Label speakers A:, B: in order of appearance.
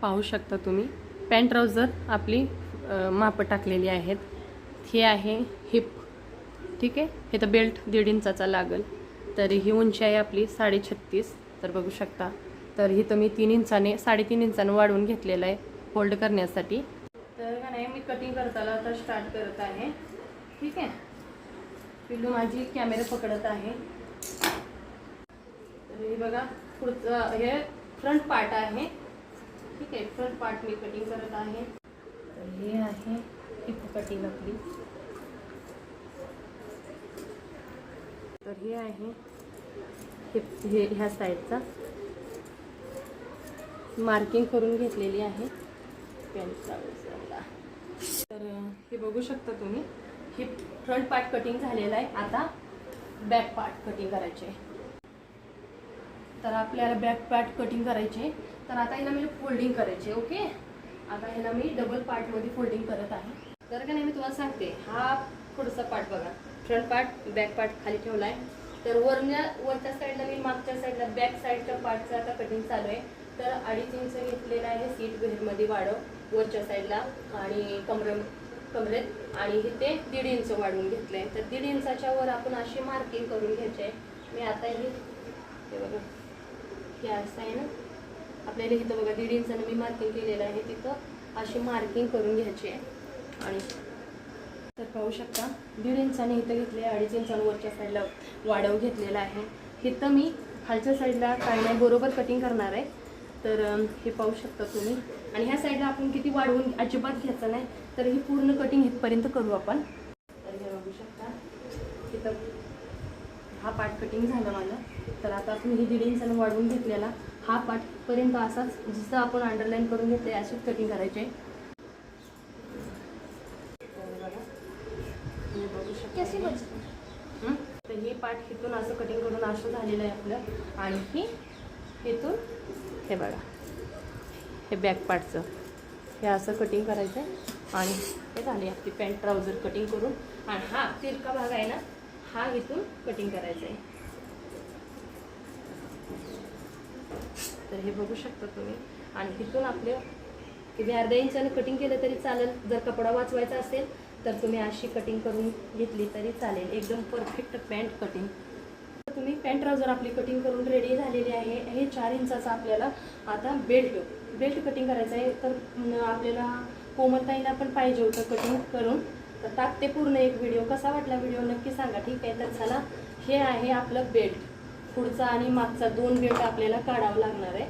A: पाहू शकता तुम्ही पॅन्ट ट्राउझर आपली माप टाकलेली आहेत। हे आहे हिप, ठीक आहे। हे तर बेल्ट 1.5 इंचाचा लागेल, तर ही उंची आहे आपली 36.5। तर बघू शकता, तर ही तर मी 3 इंचाने 3.5 इंचाने वाढवून घेतलेलं आहे फोल्ड करण्यासाठी। तर का नाही मी कटिंग करताना आता स्टार्ट करत आहे, ठीक आहे। पिल्लू माझी कॅमेरा पकडत आहे। तर हे बघा पुढचं हे फ्रंट पार्ट आहे, ठीक आहे। फ्रंट पार्ट मी कटिंग करत आहे। तर हे आहे हिप कटिंग आपली। तर हे आहे हिप, हे ह्या साईडचा मार्किंग करून घेतलेली आहे पॅन्ट ट्राउझरला। तर हे बघू शकता तुम्ही, हिप फ्रंट पार्ट कटिंग झालेला आहे। आता बॅक पार्ट कटिंग करायचे। तर आपल्याला बॅक पार्ट कटिंग करायचे, तर आता ह्याला मी फोल्डिंग करायचे, ओके। आता ह्याला मी डबल पार्टमध्ये फोल्डिंग करत आहे। तर का नाही मी तुम्हाला सांगते, हा पुढचा पार्ट बघा, फ्रंट पार्ट बॅक पार्ट खाली ठेवला आहे। तर वरच्या साईडला मी मागच्या साईडला बॅक साईडच्या पार्टचं आता कटिंग चालू आहे। तर 2.5 इंच घेतलेलं आहे सीट बेल्टमध्ये वाढव वरच्या साईडला आणि कमरेत, आणि इथे 1.5 इंच वाढवून घेतलं आहे। तर 1.5 इंचाच्या वर आपण अशी मार्किंग करून घ्यायची आहे। मी आता हे बघा, हे असं आहे ना आपल्याला, इथं बघा 1.5 इंचाने मी मार्किंग केलेलं आहे, तिथं अशी मार्किंग करून घ्यायची आहे। आणि तर पाहू शकता 1.5 इंचाने इथं घेतले, 2.5 इंचाने वरच्या साईडला वाढव घेतलेला आहे। इथं मी खालच्या साईडला काही नाही बरोबर कटिंग करणार आहे। तर हे पाहू शकता तुम्ही, आणि ह्या साईडला आपण किती वाढवून अजिबात घ्यायचं नाही, तर ही पूर्ण कटिंग इथपर्यंत करू आपण। तर हे बघू शकता इथं हा पार्ट कटिंग झाला माझा। तर आता आपण ही 1.5 इंचाने वाढवून घेतलेला हा पार्ट पर्यंत असाच, जसं आपण अंडरलाईन करून घेतले अशीच कटिंग करायचे। बघू शकता, तर ही पार्ट इथून असं कटिंग करून असं झालेलं आहे आपलं, आणि ही इथून हे बघा हे बॅक पार्टचं हे असं कटिंग करायचं आहे। आणि हे झाले आपली पॅन्ट ट्राउझर कटिंग करून, आणि हा तिरका भाग आहे ना हा इथून कटिंग करायचा आहे। तर हे बघू शकता तुम्ही, आणि तिथून आपले किती 1/2 इंचाने कटिंग केलं तरी चालेल। जर कपडा वाचवायचा असेल तर तुम्ही अशी कटिंग करून घेतली तरी चालेल, एकदम परफेक्ट पॅन्ट कटिंग। तुम्ही पॅन्ट ट्राउझर आपली कटिंग करून रेडी झालेली आहे। हे 4 इंचाचा आपल्याला आता बेल्ट कटिंग करायचं आहे। तर आपल्याला कोमलताईला पण पाहिजे होतं कटिंग करून, तर टाकते पूर्ण एक व्हिडिओ। कसा वाटला व्हिडिओ नक्की सांगा, ठीक आहे। तर चला, हे आहे आपलं बेल्ट, पुढचा आणि मागचा 2 बेल्ट आपल्याला काढावं लागणार आहे।